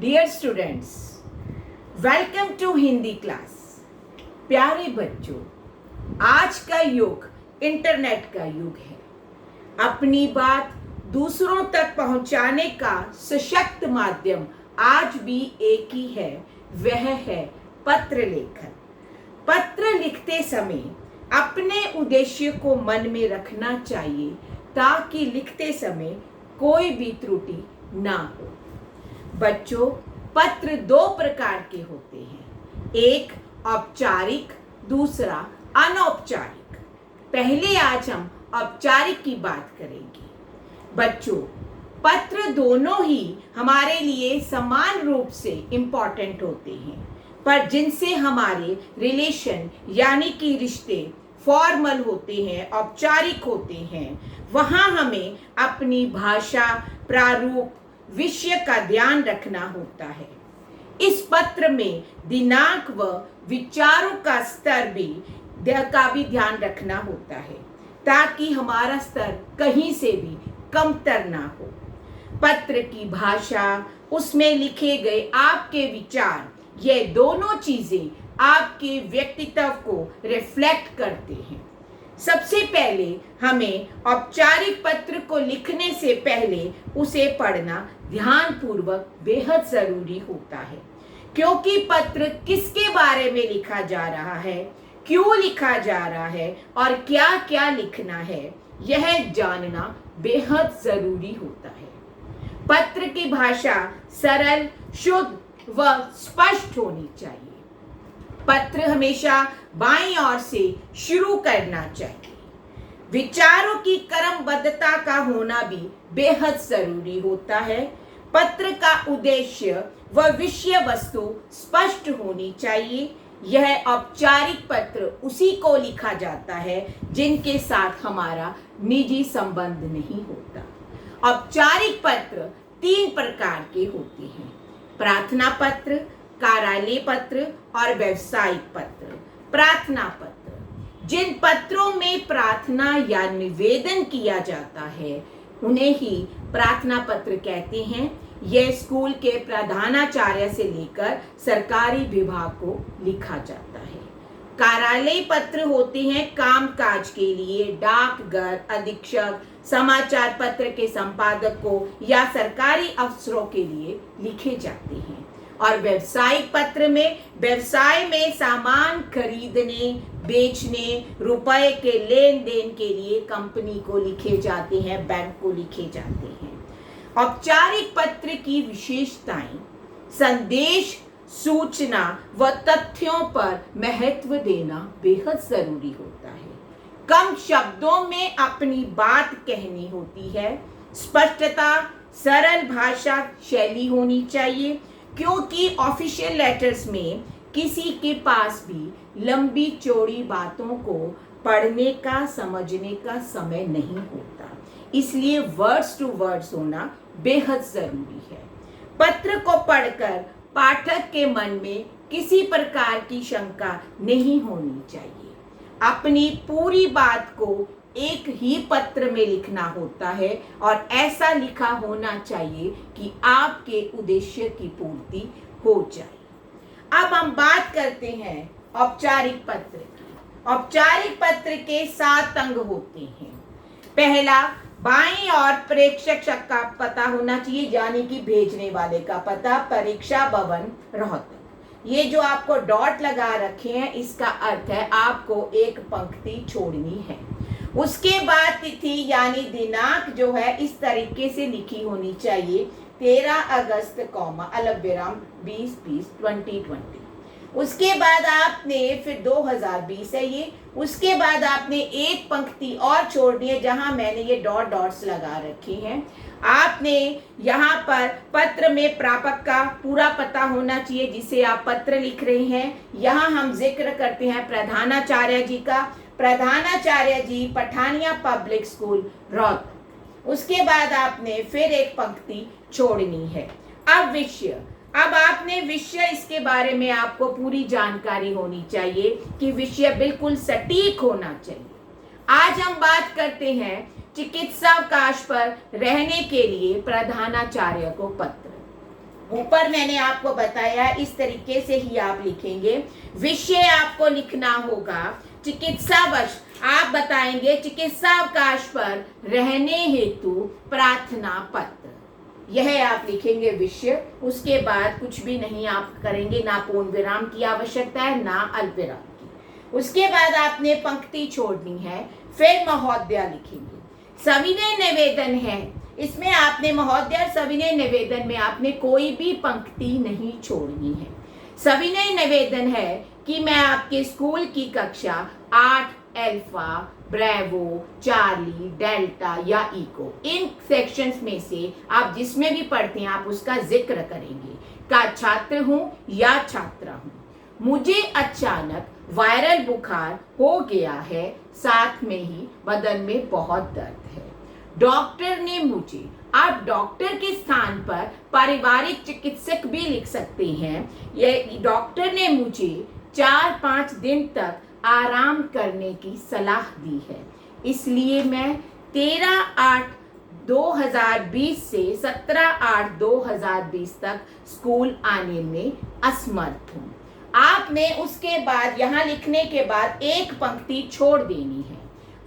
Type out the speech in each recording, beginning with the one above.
Dear students, welcome to Hindi class. प्यारे बच्चों, आज का युग इंटरनेट का युग है। अपनी बात दूसरों तक पहुंचाने का सशक्त माध्यम आज भी एक ही है, वह है पत्र लेखन। पत्र लिखते समय अपने उद्देश्य को मन में रखना चाहिए ताकि लिखते समय कोई भी त्रुटि ना हो। बच्चों, पत्र दो प्रकार के होते हैं, एक औपचारिक, दूसरा अनौपचारिक। पहले आज हम औपचारिक की बात करेंगे। बच्चों, पत्र दोनों ही हमारे लिए समान रूप से इम्पॉर्टेंट होते हैं, पर जिनसे हमारे रिलेशन यानी कि रिश्ते फॉर्मल होते हैं, औपचारिक होते हैं, वहाँ हमें अपनी भाषा, प्रारूप, विषय का ध्यान रखना होता है। इस पत्र में दिनांक व विचारों का स्तर का भी ध्यान रखना होता है ताकि हमारा स्तर कहीं से भी कमतर ना हो। पत्र की भाषा, उसमें लिखे गए आपके विचार, ये दोनों चीजें आपके व्यक्तित्व को रिफ्लेक्ट करते हैं। सबसे पहले हमें औपचारिक पत्र को लिखने से पहले उसे पढ़ना ध्यानपूर्वक बेहद जरूरी होता है, क्योंकि पत्र किसके बारे में लिखा जा रहा है, क्यों लिखा जा रहा है और क्या क्या लिखना है, यह जानना बेहद जरूरी होता है। पत्र की भाषा सरल, शुद्ध व स्पष्ट होनी चाहिए। पत्र हमेशा बाईं ओर से शुरू करना चाहिए। विचारों की क्रमबद्धता का होना भी बेहद जरूरी होता है। पत्र का उद्देश्य व विषय वस्तु स्पष्ट होनी चाहिए। यह औपचारिक पत्र उसी को लिखा जाता है जिनके साथ हमारा निजी संबंध नहीं होता। औपचारिक पत्र तीन प्रकार के होते हैं: प्रार्थना पत्र, कार्यालय पत्र और व्यावसायिक पत्र। प्रार्थना पत्र, जिन पत्रों में प्रार्थना या निवेदन किया जाता है उन्हें ही प्रार्थना पत्र कहते हैं। यह स्कूल के प्रधानाचार्य से लेकर सरकारी विभाग को लिखा जाता है। कार्यालय पत्र होते हैं कामकाज के लिए डाकघर, अधीक्षक, समाचार पत्र के संपादक को या सरकारी अफसरों के लिए लिखे जाते हैं। और व्यावसायिक पत्र में व्यवसाय में सामान खरीदने, बेचने, रुपए के लेन देन के लिए कंपनी को लिखे जाते हैं, बैंक को लिखे जाते हैं। औपचारिक पत्र की विशेषताएं: संदेश, सूचना व तथ्यों पर महत्व देना बेहद जरूरी होता है। कम शब्दों में अपनी बात कहनी होती है। स्पष्टता, सरल भाषा शैली होनी चाहिए, क्योंकि ऑफिशियल लेटर्स में किसी के पास भी लंबी चौड़ी बातों को पढ़ने का, समझने का समय नहीं होता, इसलिए वर्ड्स टू वर्ड्स होना बेहद जरूरी है। पत्र को पढ़कर पाठक के मन में किसी प्रकार की शंका नहीं होनी चाहिए। अपनी पूरी बात को एक ही पत्र में लिखना होता है और ऐसा लिखा होना चाहिए कि आपके उद्देश्य की पूर्ति हो जाए। अब हम बात करते हैं औपचारिक पत्र की। औपचारिक पत्र के 7 अंग होते हैं। पहला, बाईं ओर प्रेषक का पता होना चाहिए, यानी कि भेजने वाले का पता, परीक्षा भवन, रोहतक। ये जो आपको डॉट लगा रखे हैं, इसका अर्थ है आपको एक पंक्ति छोड़नी है। उसके बाद तिथि यानी दिनांक जो है इस तरीके से लिखी होनी चाहिए: 13 अगस्त, अलग विराम 2020। उसके बाद आपने फिर 2020 है ये। उसके बाद आपने एक पंक्ति और छोड़नी है जहां मैंने ये डॉट्स लगा रखे हैं। आपने यहाँ पर पत्र में प्रापक का पूरा पता होना चाहिए जिसे आप पत्र लिख रहे हैं। यहाँ हम जिक्र करते हैं प्रधानाचार्य जी का। प्रधानाचार्य जी, पठानिया पब्लिक स्कूल, रोहतक। उसके बाद आपने फिर एक पंक्ति छोड़नी है। अब विषय, अब आपने विषय, इसके बारे में आपको पूरी जानकारी होनी चाहिए कि विषय बिल्कुल सटीक होना चाहिए। आज हम बात करते हैं चिकित्सा अवकाश पर रहने के लिए प्रधानाचार्य को पत्र। ऊपर मैंने आपको बताया इस तरीके से ही आप लिखेंगे। विषय आपको लिखना होगा चिकित्सावश, आप बताएंगे चिकित्सावकाश पर रहने हेतु प्रार्थना पत्र, यह आप लिखेंगे विषय। उसके बाद कुछ भी नहीं आप करेंगे, ना पूर्ण विराम की आवश्यकता है ना अल्पविराम की। उसके बाद आपने पंक्ति छोड़नी है, फिर महोदया लिखेंगे। सविनय निवेदन है, इसमें आपने महोदय सविनय निवेदन में आपने कोई भी पंक्ति नहीं छोड़नी है। सविनय निवेदन है कि मैं आपके स्कूल की कक्षा 8 अल्फा, ब्रेवो, चार्ली, डेल्टा या इको, इन सेक्शंस में से आप जिसमें भी पढ़ते हैं आप उसका जिक्र करेंगे, का छात्र हूं या छात्रा हूं। मुझे अचानक वायरल बुखार हो गया है, साथ में ही बदन में बहुत दर्द है। डॉक्टर ने मुझे, आप डॉक्टर के स्थान पर पारिवारिक चिकित्सक भी लिख सकते हैं। ये डॉक्टर ने मुझे 4-5 दिन तक आराम करने की सलाह दी है, इसलिए मैं 13/8/2020 से 17/8/2020 तक स्कूल आने में असमर्थ हूँ। आपने उसके बाद यहाँ लिखने के बाद एक पंक्ति छोड़ देनी है।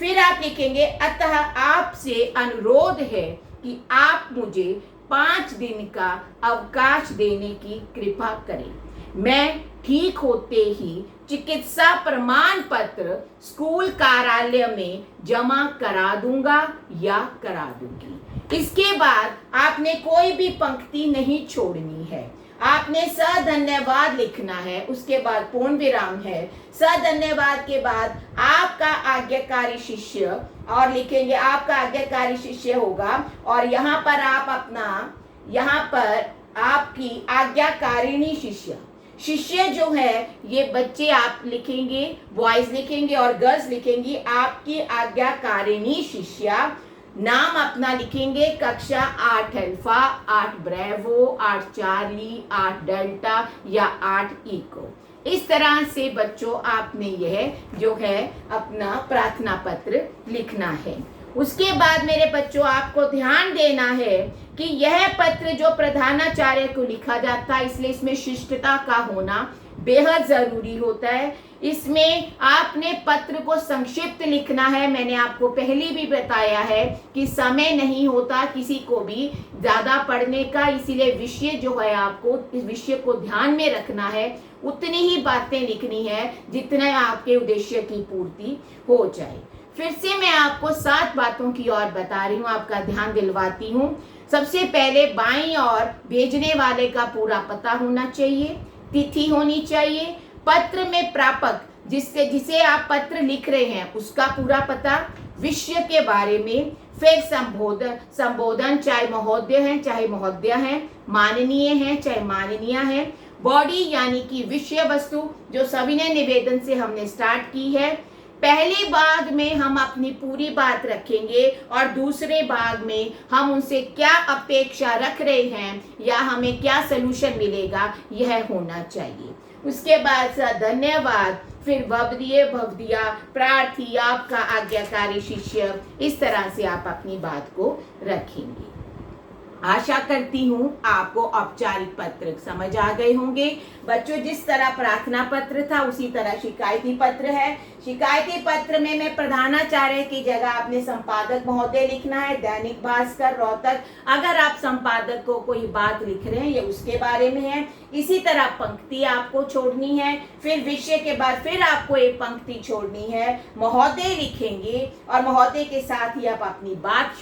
फिर आप लिखेंगे अतः आपसे अनुरोध है कि आप मुझे 5 दिन का अवकाश देने की कृपा करें। मैं ठीक होते ही चिकित्सा प्रमाण पत्र स्कूल कार्यालय में जमा करा दूंगा या करा दूंगी। इसके बाद आपने कोई भी पंक्ति नहीं छोड़नी है। आपने सधन्यवाद लिखना है, उसके बाद पूर्ण विराम है। सधन्यवाद के बाद आपका आज्ञाकारी शिष्य, और लिखेंगे आपका आज्ञाकारी शिष्य होगा, और यहाँ पर आप अपना, यहाँ पर आपकी आज्ञाकारिणी शिष्य, शिष्य जो है ये बच्चे आप लिखेंगे, बॉयज लिखेंगे और गर्ल्स लिखेंगी। आपकी आज्ञाकारिणी शिष्या नाम अपना लिखेंगे, कक्षा 8 अल्फा, 8 ब्रेवो, 8 चार्ली, 8 डेल्टा या 8 इको। इस तरह से बच्चों आपने यह जो है अपना प्रार्थना पत्र लिखना है। उसके बाद मेरे बच्चों आपको ध्यान देना है कि यह पत्र जो प्रधानाचार्य को लिखा जाता है, इसलिए इसमें शिष्टता का होना बेहद जरूरी होता है। इसमें आपने पत्र को संक्षिप्त लिखना है। मैंने आपको पहले भी बताया है कि समय नहीं होता किसी को भी ज्यादा पढ़ने का, इसीलिए विषय जो है आपको इस विषय को ध्यान में रखना है, उतनी ही बातें लिखनी है जितना आपके उद्देश्य की पूर्ति हो जाए। फिर से मैं आपको 7 बातों की ओर बता रही हूँ, आपका ध्यान दिलवाती हूँ। सबसे पहले बाईं ओर भेजने वाले का पूरा पता होना चाहिए, तिथि होनी चाहिए, पत्र में प्रापक जिसे आप पत्र लिख रहे हैं उसका पूरा पता, विषय के बारे में, फिर संबोधन चाहे महोदय हैं चाहे महोदया हैं, माननीय हैं चाहे माननीय हैं, बॉडी यानी कि विषय वस्तु जो सविनय निवेदन से हमने स्टार्ट की है। पहले भाग में हम अपनी पूरी बात रखेंगे और दूसरे भाग में हम उनसे क्या अपेक्षा रख रहे हैं या हमें क्या सलूशन मिलेगा, यह होना चाहिए। उसके बाद धन्यवाद, फिर भवदीय भवदिया, प्रार्थी, आपका आज्ञाकारी शिष्य, इस तरह से आप अपनी बात को रखेंगे। आशा करती हूँ आपको औपचारिक पत्र समझ आ गए होंगे। बच्चों जिस तरह प्रार्थना पत्र था उसी तरह शिकायती पत्र है। शिकायती पत्र में मैं प्रधानाचार्य की जगह आपने संपादक महोदय लिखना है, दैनिक भास्कर, रोहतक। अगर आप संपादक को कोई बात लिख रहे हैं ये उसके बारे में है। इसी तरह पंक्ति आपको छोड़नी है, फिर विषय के बाद फिर आपको एक पंक्ति छोड़नी है, महोदय लिखेंगे और महोदय के साथ ही आप अपनी बात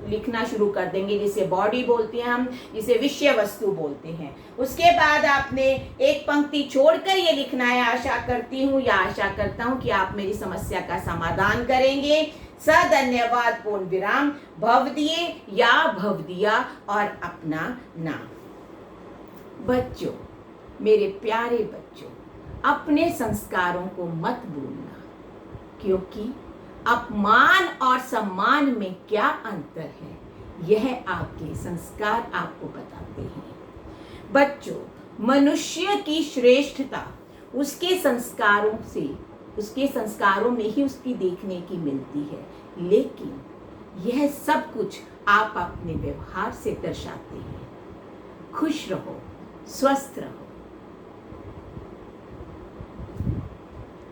लिखना शुरू कर देंगे, जिसे बॉडी बोलते हैं हम, जिसे विषय वस्तु बोलते हैं। उसके बाद आपने एक पंक्ति छोड़कर ये लिखना है, आशा करती हूँ या आशा करता हूँ कि आप मेरी समस्या का समाधान करेंगे। सधन्यवाद, पूर्ण विराम, भवदीय या भवदिया और अपना नाम। बच्चों, मेरे प्यारे बच्चों, अपने संस्कारों को मत भूलना, क्योंकि अपमान और सम्मान में क्या अंतर है यह आपके संस्कार आपको बताते हैं। बच्चों, मनुष्य की श्रेष्ठता उसके संस्कारों में ही उसकी देखने की मिलती है, लेकिन यह सब कुछ आप अपने व्यवहार से दर्शाते हैं। खुश रहो, स्वस्थ रहो।